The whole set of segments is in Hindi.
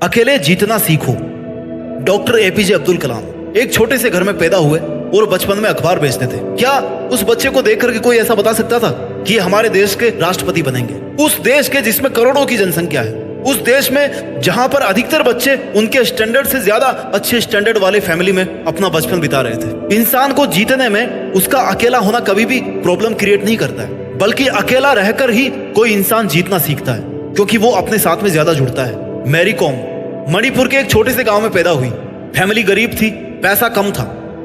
अकेले जीतना सीखो। डॉक्टर एपीजे अब्दुल कलाम एक छोटे से घर में पैदा हुए और बचपन में अखबार बेचते थे। क्या उस बच्चे को देख करके कोई ऐसा बता सकता था कि हमारे देश के राष्ट्रपति बनेंगे? उस देश के जिसमें करोड़ों की जनसंख्या है, उस देश में जहां पर अधिकतर बच्चे उनके स्टैंडर्ड से ज्यादा अच्छे स्टैंडर्ड वाले फैमिली में अपना बचपन बिता रहे थे। इंसान को जीतने में उसका अकेला होना कभी भी प्रॉब्लम क्रिएट नहीं करता है, बल्कि अकेला रहकर ही कोई इंसान जीतना सीखता है, क्योंकि वो अपने साथ में ज्यादा जुड़ता है। मैरी कॉम मणिपुर के एक छोटे से गांव में पैदा हुई। फैमिली गरीब थी, पैसा कम था,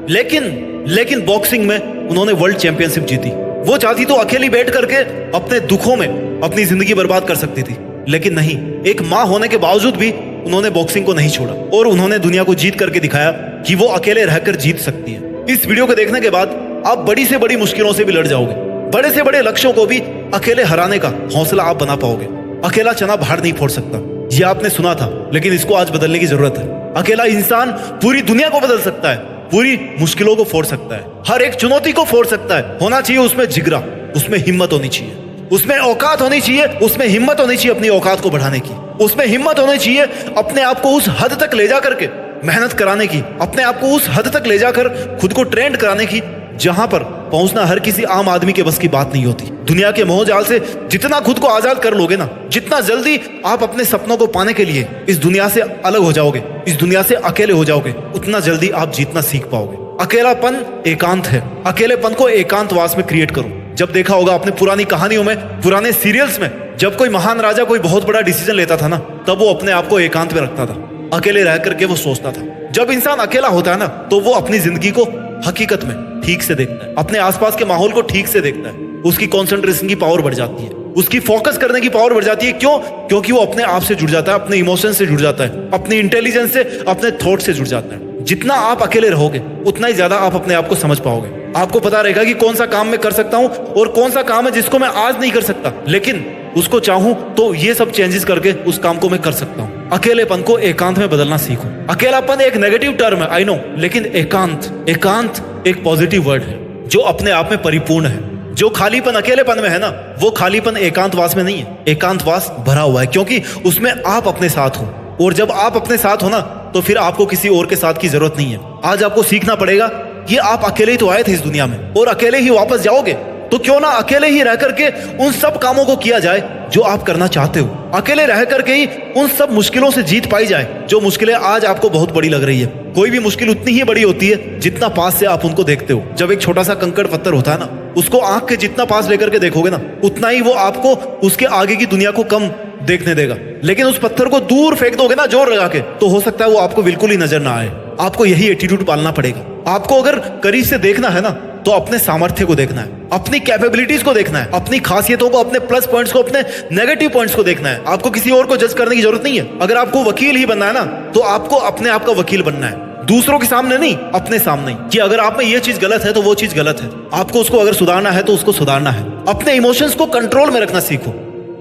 लेकिन बॉक्सिंग में उन्होंने वर्ल्ड चैंपियनशिप जीती। वो चाहती तो अकेली बैठ करके अपने दुखों में अपनी जिंदगी बर्बाद कर सकती थी, लेकिन नहीं, एक माँ होने के बावजूद भी उन्होंने बॉक्सिंग को नहीं छोड़ा और उन्होंने दुनिया को जीत करके दिखाया कि वो अकेले रहकर जीत सकती है। इस वीडियो को देखने के बाद आप बड़ी से बड़ी मुश्किलों से भी लड़ जाओगे, बड़े से बड़े लक्ष्यों को भी अकेले हराने का हौसला आप बना पाओगे। अकेला चना बाहर नहीं फोड़ सकता, ये आपने सुना था, लेकिन इसको आज बदलने की जरूरत है। अकेला इंसान पूरी दुनिया को बदल सकता है, पूरी मुश्किलों को फोड़ सकता है, हर एक चुनौती को फोड़ सकता है। होना चाहिए उसमें जिगरा, उसमें हिम्मत होनी चाहिए, उसमें औकात होनी चाहिए, उसमें हिम्मत होनी चाहिए अपनी औकात को बढ़ाने की, उसमें हिम्मत होनी चाहिए अपने आप को उस हद तक ले जा करके मेहनत कराने की, अपने आप को उस हद तक ले जाकर खुद को ट्रेंड कराने की जहां पर पहुंचना हर किसी आम आदमी के बस की बात नहीं होती। दुनिया के मोहजाल से जितना खुद को आजाद कर लोगे ना, जितना जल्दी आप अपने सपनों को पाने के लिए इस दुनिया से अलग हो जाओगे, इस दुनिया से अकेले हो जाओगे, उतना जल्दी आप जीतना सीख पाओगे। अकेलापन एकांत है, अकेलेपन को एकांतवास में क्रिएट करो। जब देखा होगा आपने पुरानी कहानियों में, पुराने सीरियल्स में, जब कोई महान राजा कोई बहुत बड़ा डिसीजन लेता था ना, तब वो अपने आप को एकांत में रखता था, अकेले रह करके वो सोचता था। जब इंसान अकेला होता है ना, तो वो अपनी जिंदगी को हकीकत में ठीक से देखता है, अपने आसपास के माहौल को ठीक से देखता है। उसकी कंसंट्रेशन की पावर बढ़ जाती है, उसकी फोकस करने की पावर बढ़ जाती है। क्यों? क्योंकि वो अपने आप से जुड़ जाता है, अपने इमोशन से जुड़ जाता है, अपनी इंटेलिजेंस से, अपने थॉट से जुड़ जाता है। जितना आप अकेले रहोगे उतना ही ज्यादा आप अपने आप को समझ पाओगे। आपको पता रहेगा कि कौन सा काम मैं कर सकता हूं और कौन सा काम है जिसको मैं आज नहीं कर सकता, लेकिन उसको चाहूं तो ये सब चेंजेस करके उस काम को मैं कर सकता हूं। अकेलेपन को एकांत में बदलना सीखो। अकेलापन एक नेगेटिव टर्म है, आई नो, लेकिन एकांत एक पॉजिटिव वर्ड है जो अपने आप में परिपूर्ण है। जो खालीपन अकेलेपन में है ना, वो खालीपन एकांतवास में नहीं है। एकांतवास भरा हुआ है, क्योंकि उसमें आप अपने साथ हो, और जब आप अपने साथ हो ना, तो फिर आपको किसी और के साथ की जरूरत नहीं है। आज आपको सीखना पड़ेगा कि आप अकेले ही तो आए थे इस दुनिया में और अकेले ही वापस जाओगे, तो क्यों ना अकेले ही रह करके उन सब कामों को किया जाए जो आप करना चाहते हो। अकेले रह करके ही उन सब मुश्किलों से जीत पाई जाए जो मुश्किलें आज आपको बहुत बड़ी लग रही है। कोई भी मुश्किल उतनी ही बड़ी होती है जितना पास से आप उनको देखते हो। जब एक छोटा सा कंकड़ पत्थर होता है ना, उसको आंख के जितना पास लेकर के देखोगे ना, उतना ही वो आपको उसके आगे की दुनिया को कम देखने देगा। लेकिन उस पत्थर को दूर फेंक दोगे ना जोर लगा के, तो हो सकता है वो आपको बिल्कुल ही नजर ना आए। आपको यही एटीट्यूड पालना पड़ेगा। आपको अगर करीब से देखना है ना, तो अपने सामर्थ्य को देखना है, अपनी कैपेबिलिटीज को देखना है, अपनी खासियतों को, अपने प्लस पॉइंट्स को, अपने नेगेटिव पॉइंट्स को देखना है। आपको किसी और को जज करने की जरूरत नहीं है। अगर आपको वकील ही बनना है ना, तो आपको अपने आप का वकील बनना है, दूसरों के सामने नहीं, अपने सामने ही, कि अगर आप में ये चीज गलत है तो वो चीज गलत है। आपको उसको अगर सुधारना है तो उसको सुधारना है। अपने इमोशंस को कंट्रोल में रखना सीखो,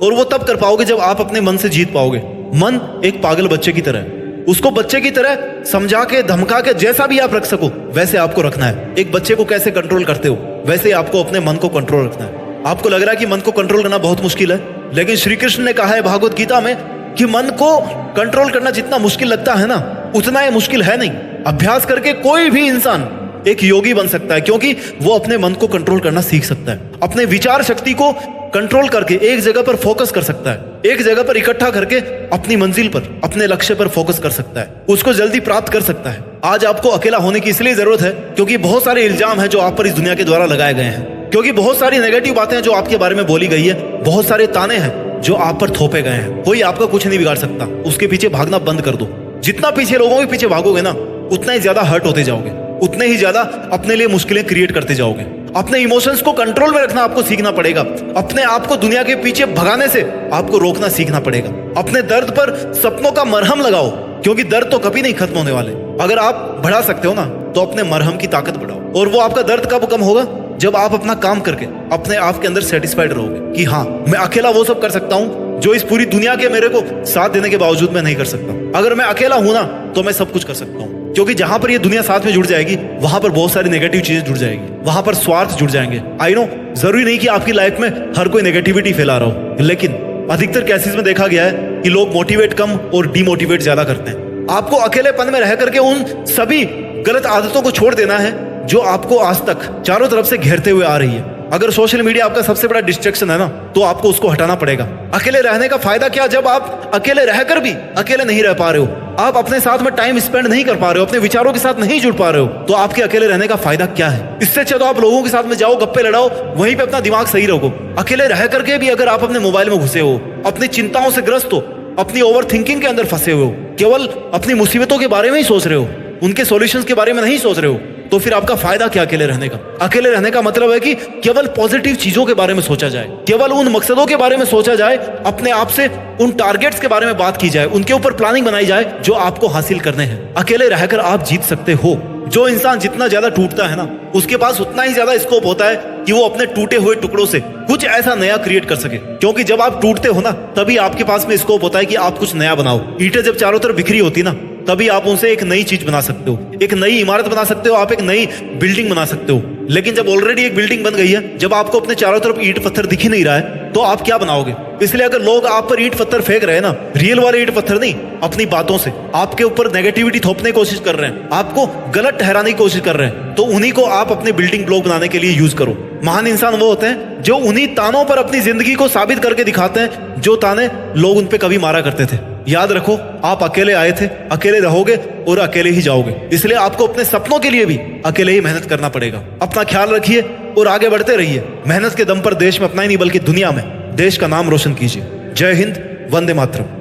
और वो तब कर पाओगे जब आप अपने मन से जीत पाओगे। मन एक पागल बच्चे की तरह है, उसको बच्चे की तरह समझा के, धमका के, जैसा भी आप रख सको वैसे आपको रखना है। एक बच्चे को कैसे कंट्रोल करते हो, वैसे आपको अपने मन को कंट्रोल रखना है। आपको लग रहा है कि मन को कंट्रोल करना बहुत मुश्किल है, लेकिन श्री कृष्ण ने कहा है भागवत गीता में कि मन को कंट्रोल करना जितना मुश्किल लगता है ना, उतना ये मुश्किल है नहीं। अभ्यास करके कोई भी इंसान एक योगी बन सकता है, क्योंकि वो अपने मन को कंट्रोल करना सीख सकता है। अपने विचार शक्ति को कंट्रोल करके एक जगह पर फोकस कर सकता है, एक जगह पर इकट्ठा करके अपनी मंजिल पर, अपने लक्ष्य पर फोकस कर सकता है, उसको जल्दी प्राप्त कर सकता है। आज आपको अकेला होने की इसलिए जरूरत है क्योंकि बहुत सारे इल्जाम हैं जो आप पर इस दुनिया के द्वारा लगाए गए हैं, क्योंकि बहुत सारी नेगेटिव बातें हैं जो आपके बारे में बोली गई है, बहुत सारे ताने हैं जो आप पर थोपे गए हैं। कोई आपका कुछ नहीं बिगाड़ सकता, उसके पीछे भागना बंद कर दो। जितना पीछे लोगों के पीछे भागोगे ना, उतना ही ज्यादा हर्ट होते जाओगे, उतने ही ज्यादा अपने लिए मुश्किलें क्रिएट करते जाओगे। अपने इमोशंस को कंट्रोल में रखना आपको सीखना पड़ेगा। अपने आप को दुनिया के पीछे भगाने से आपको रोकना सीखना पड़ेगा। अपने दर्द पर सपनों का मरहम लगाओ, क्योंकि दर्द तो कभी नहीं खत्म होने वाले। अगर आप बढ़ा सकते हो ना, तो अपने मरहम की ताकत बढ़ाओ। और वो आपका दर्द कब कम होगा? जब आप अपना काम करके अपने आप के अंदर सेटिस्फाइड रहोगे कि हाँ, मैं अकेला वो सब कर सकता हूँ जो इस पूरी दुनिया के मेरे को साथ देने के बावजूद मैं नहीं कर सकता। अगर मैं अकेला हूं ना, तो मैं सब कुछ कर सकता हूँ, क्योंकि जहां पर ये दुनिया साथ में जुड़ जाएगी, वहां पर बहुत सारी नेगेटिव चीजें जुड़ जाएगी, वहां पर स्वार्थ जुड़ जाएंगे। आई नो, जरूरी नहीं कि आपकी लाइफ में हर कोई नेगेटिविटी फैला रहा हो, लेकिन अधिकतर केसेस में देखा गया है कि लोग मोटिवेट कम और डिमोटिवेट ज्यादा करते हैं। आपको अकेलेपन में रह करके उन सभी गलत आदतों को छोड़ देना है जो आपको आज तक चारों तरफ से घेरते हुए आ रही है। अगर सोशल मीडिया आपका सबसे बड़ा डिस्ट्रैक्शन है ना, तो आपको उसको हटाना पड़ेगा। अकेले रहने का फायदा क्या, जब आप अकेले रहकर भी अकेले नहीं रह पा रहे हो, आप अपने साथ में टाइम स्पेंड नहीं कर पा रहे हो, अपने विचारों के साथ नहीं जुड़ पा रहे हो, तो आपके अकेले रहने का फायदा क्या है? इससे अच्छा तो आप लोगों के साथ में जाओ, गप्पे लड़ाओ, वहीं पे अपना दिमाग सही रखो। अकेले रह करके भी अगर आप अपने मोबाइल में घुसे हो, अपनी चिंताओं से ग्रस्त हो, अपनी ओवर थिंकिंग के अंदर फंसे हुए हो, केवल अपनी मुसीबतों के बारे में ही सोच रहे हो, उनके सॉल्यूशंस के बारे में नहीं सोच रहे हो, तो फिर आपका फायदा क्या अकेले रहने का? अकेले रहने का मतलब है कि केवल पॉजिटिव चीजों के बारे में सोचा जाए, केवल उन मकसदों के बारे में सोचा जाए, अपने आप से उन टारगेट्स के बारे में बात की जाए, उनके ऊपर प्लानिंग बनाई जाए जो आपको हासिल करने हैं। अकेले रहकर आप जीत सकते हो। जो इंसान जितना ज्यादा टूटता है ना, उसके पास उतना ही ज्यादा स्कोप होता है कि वो अपने टूटे हुए टुकड़ों से कुछ ऐसा नया क्रिएट कर सके। क्योंकि जब आप टूटते हो ना, तभी आपके पास में स्कोप होता है कि आप कुछ नया बनाओ। ईंटें जब चारों तरफ बिखरी होती ना, तभी आप उनसे एक नई चीज बना सकते हो, एक नई इमारत बना सकते हो, आप एक नई बिल्डिंग बना सकते हो। लेकिन जब ऑलरेडी एक बिल्डिंग बन गई है, जब आपको अपने चारों तरफ ईंट पत्थर दिख ही नहीं रहा है, तो आप क्या बनाओगे? इसलिए अगर लोग आप पर ईंट पत्थर फेंक रहे हैं ना, रियल वाले ईंट पत्थर नहीं, अपनी बातों से आपके ऊपर नेगेटिविटी थोपने की कोशिश कर रहे हैं, आपको गलत ठहराने की कोशिश कर रहे हैं, तो उन्हीं को आप अपने बिल्डिंग ब्लॉक बनाने के लिए यूज करो। महान इंसान वो होते हैं जो उन्हीं तानों पर अपनी जिंदगी को साबित करके दिखाते हैं जो ताने लोग उन पे कभी मारा करते थे। याद रखो, आप अकेले आए थे, अकेले रहोगे और अकेले ही जाओगे। इसलिए आपको अपने सपनों के लिए भी अकेले ही मेहनत करना पड़ेगा। अपना ख्याल रखिए और आगे बढ़ते रहिए। मेहनत के दम पर देश में अपना ही नहीं बल्कि दुनिया में देश का नाम रोशन कीजिए। जय हिंद, वंदे मातरम।